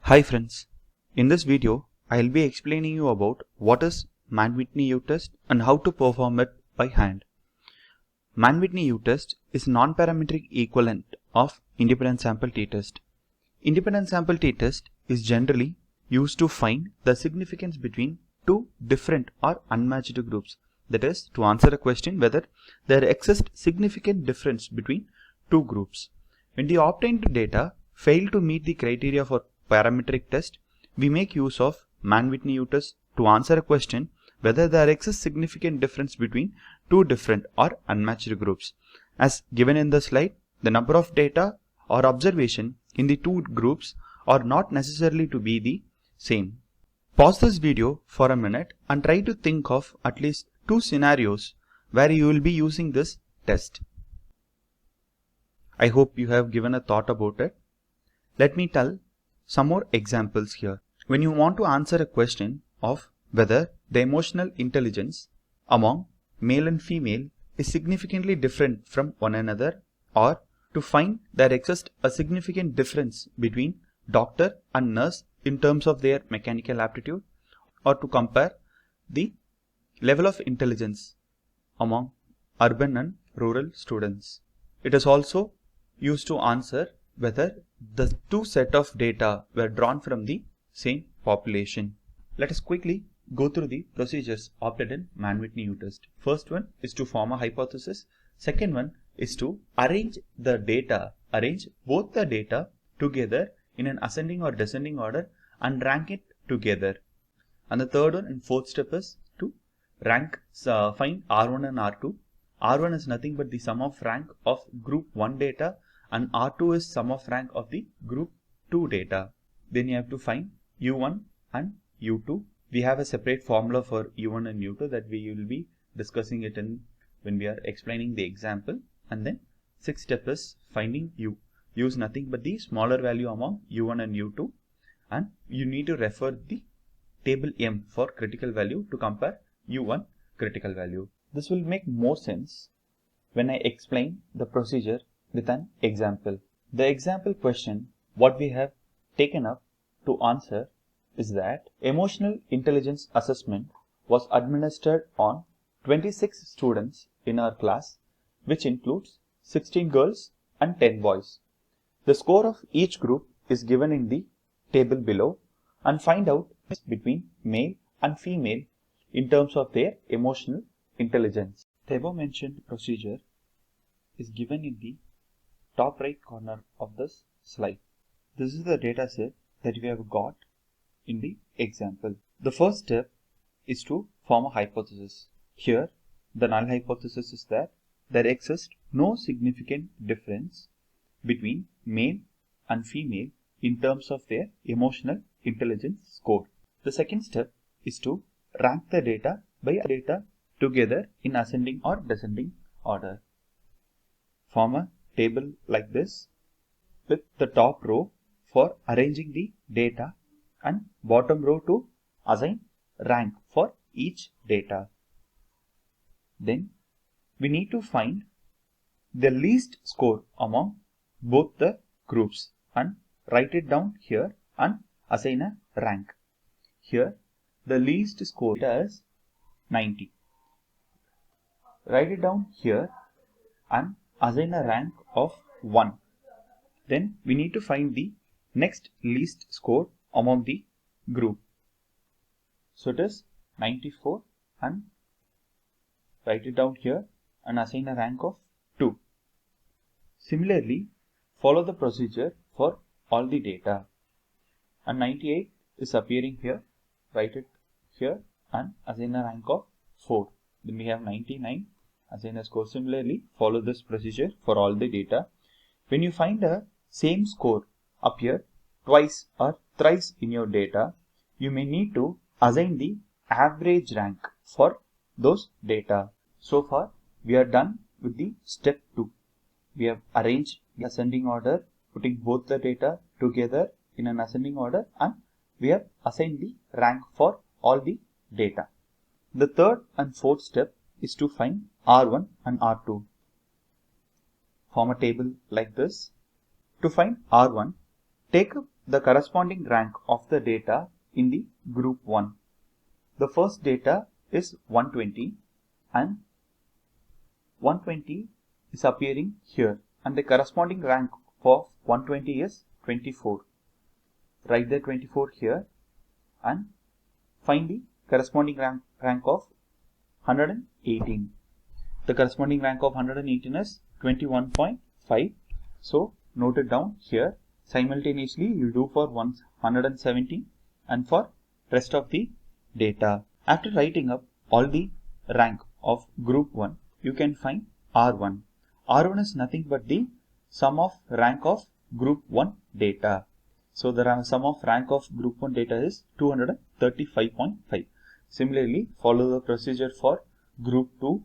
Hi friends, in this video I'll be explaining you about what is Mann-Whitney U-test and how to perform it by hand. Mann-Whitney U-test is non-parametric equivalent of independent sample t-test. Independent sample t-test is generally used to find the significance between two different or unmatched groups. That is, to answer a question whether there exists significant difference between two groups. When the obtained data fail to meet the criteria for parametric test, we make use of Mann-Whitney U-test to answer a question whether there exists significant difference between two different or unmatched groups. As given in the slide, the number of data or observation in the two groups are not necessarily to be the same. Pause this video for a minute and try to think of at least two scenarios where you will be using this test. I hope you have given a thought about it. Let me tell some more examples here. When you want to answer a question of whether the emotional intelligence among male and female is significantly different from one another, or to find there exists a significant difference between doctor and nurse in terms of their mechanical aptitude, or to compare the level of intelligence among urban and rural students. It is also used to answer whether the two set of data were drawn from the same population. Let us quickly go through the procedures opted in Mann-Whitney U-test. First one is to form a hypothesis. Second one is to arrange both the data together in an ascending or descending order and rank it together. And the third one and fourth step is to find R1 and R2. R1 is nothing but the sum of rank of group 1 data, and R2 is sum of rank of the group 2 data. Then you have to find U1 and U2. We have a separate formula for U1 and U2 that we will be discussing it in when we are explaining the example. And then sixth step is finding U. U is nothing but the smaller value among U1 and U2, and you need to refer the table M for critical value to compare U1 critical value. This will make more sense when I explain the procedure with an example. The example question what we have taken up to answer is that emotional intelligence assessment was administered on 26 students in our class, which includes 16 girls and 10 boys. The score of each group is given in the table below, and find out between male and female in terms of their emotional intelligence. The above mentioned procedure is given in the top right corner of this slide. This is the data set that we have got in the example. The first step is to form a hypothesis. Here the null hypothesis is that there exists no significant difference between male and female in terms of their emotional intelligence score. The second step is to rank the data by data together in ascending or descending order. Form a table like this with the top row for arranging the data and bottom row to assign rank for each data. Then we need to find the least score among both the groups and write it down here and assign a rank. Here the least score is 90. Write it down here and assign a rank of 1. Then we need to find the next least score among the group. So it is 94 and write it down here and assign a rank of 2. Similarly, follow the procedure for all the data. And 98 is appearing here. Write it here and assign a rank of 4. Then we have 99, assign a score. Similarly, follow this procedure for all the data. When you find a same score appear twice or thrice in your data, you may need to assign the average rank for those data. So far, we are done with the step 2. We have arranged the ascending order, putting both the data together in an ascending order, and we have assigned the rank for all the data. The third and fourth step is to find R1 and R2. Form a table like this. To find R1, take up the corresponding rank of the data in the group 1. The first data is 120 and 120 is appearing here, and the corresponding rank for 120 is 24. Write the 24 here and find the corresponding rank of 118. The corresponding rank of 118 is 21.5. So note it down here. Simultaneously you do for 170 and for rest of the data. After writing up all the rank of group 1, you can find R1. R1 is nothing but the sum of rank of group 1 data. So the sum of rank of group 1 data is 235.5. Similarly, follow the procedure for group 2.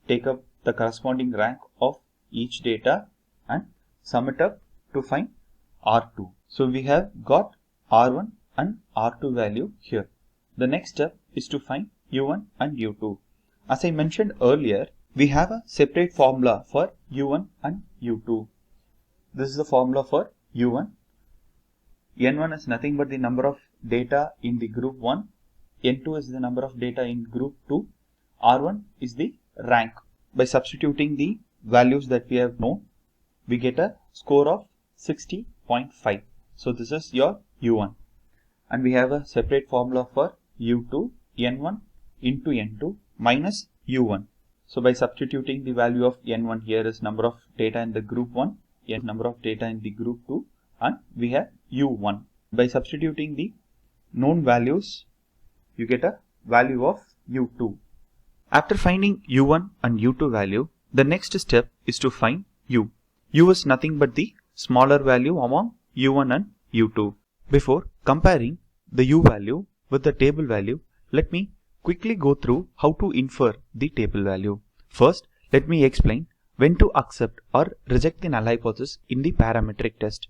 Take up the corresponding rank of each data and sum it up to find R2. So we have got R1 and R2 value here. The next step is to find U1 and U2. As I mentioned earlier, we have a separate formula for U1 and U2. This is the formula for U1. N1 is nothing but the number of data in the group 1. N2 is the number of data in group 2. R1 is the rank. By substituting the values that we have known, we get a score of 60.5. So this is your U1. And we have a separate formula for U2, N1 into N2 minus U1. So by substituting the value of N1 here is number of data in the group 1, N number of data in the group 2, and we have U1. By substituting the known values, you get a value of U2. After finding U1 and U2 value, the next step is to find U. U is nothing but the smaller value among U1 and U2. Before comparing the U value with the table value, let me quickly go through how to infer the table value. First, let me explain when to accept or reject the null hypothesis in the parametric test.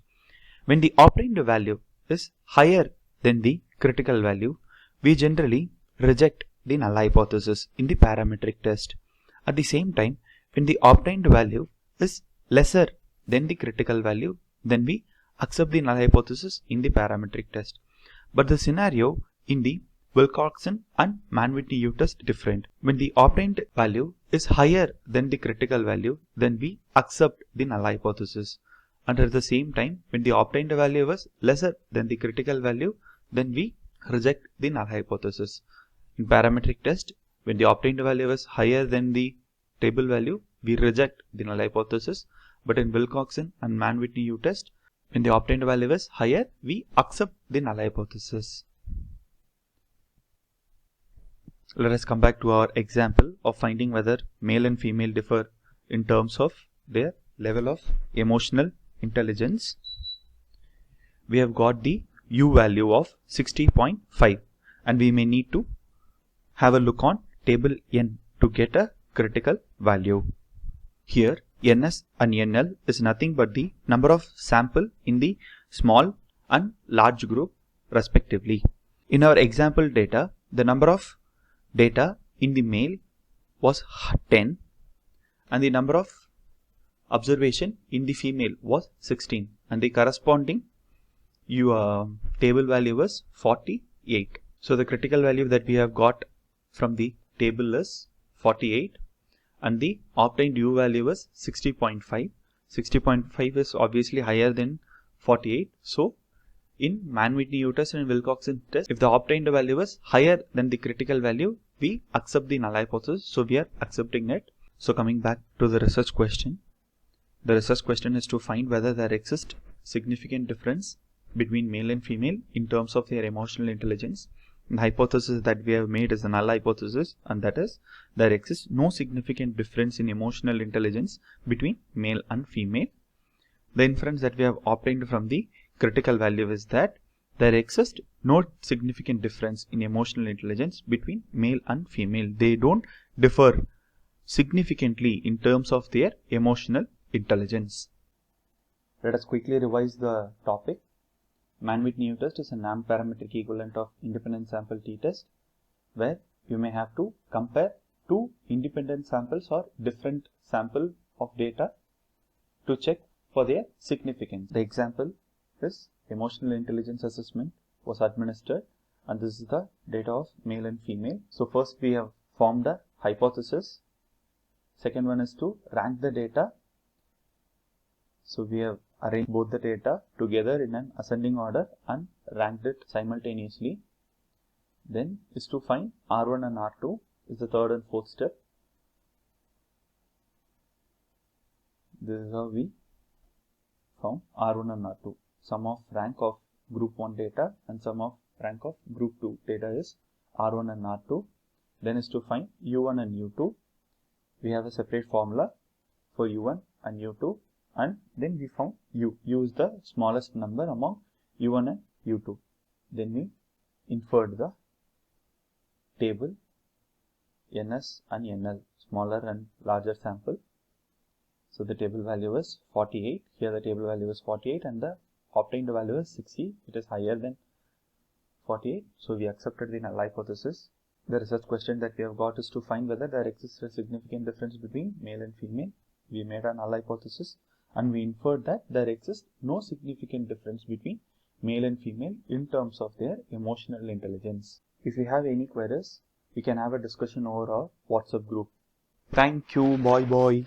When the obtained value is higher than the critical value, we generally reject the null hypothesis in the parametric test. At the same time, when the obtained value is lesser than the critical value, then we accept the null hypothesis in the parametric test. But the scenario in the Wilcoxon and Mann-Whitney test is different. When the obtained value is higher than the critical value, then we accept the null hypothesis. And at the same time, when the obtained value was lesser than the critical value, then we reject the null hypothesis. In parametric test, when the obtained value is higher than the table value, we reject the null hypothesis. But in Wilcoxon and Mann-Whitney test, when the obtained value is higher, we accept the null hypothesis. Let us come back to our example of finding whether male and female differ in terms of their level of emotional intelligence. We have got the U value of 60.5 and we may need to have a look on table N to get a critical value. Here NS and NL is nothing but the number of sample in the small and large group respectively. In our example data, the number of data in the male was 10 and the number of observation in the female was 16 and the corresponding table value was 48. So the critical value that we have got from the table is 48 and the obtained U value is 60.5. 60.5 is obviously higher than 48. So in Mann-Whitney test and Wilcoxon test, if the obtained value is higher than the critical value, we accept the null hypothesis. So we are accepting it. So coming back to the research question. The research question is to find whether there exists significant difference between male and female in terms of their emotional intelligence. The hypothesis that we have made is a null hypothesis, and that is there exists no significant difference in emotional intelligence between male and female. The inference that we have obtained from the critical value is that there exists no significant difference in emotional intelligence between male and female. They don't differ significantly in terms of their emotional intelligence. Let us quickly revise the topic. Mann-Whitney test is a non-parametric equivalent of independent sample t-test, where you may have to compare two independent samples or different sample of data to check for their significance. The example is emotional intelligence assessment was administered, and this is the data of male and female. So first we have formed a hypothesis. Second one is to rank the data. So we have arranged both the data together in an ascending order and ranked it simultaneously. Then is to find R1 and R2 is the third and fourth step. This is how we found R1 and R2. Sum of rank of group 1 data and sum of rank of group 2 data is R1 and R2. Then is to find U1 and U2. We have a separate formula for U1 and U2, and then we found U. U is the smallest number among U1 and U2. Then we inferred the table NS and NL, smaller and larger sample. So the table value is 48. Here the table value is 48 and the obtained value is 60. It is higher than 48. So we accepted the null hypothesis. The research question that we have got is to find whether there exists a significant difference between male and female. We made a null hypothesis and we inferred that there exists no significant difference between male and female in terms of their emotional intelligence. If you have any queries, we can have a discussion over our WhatsApp group. Thank you. Bye bye.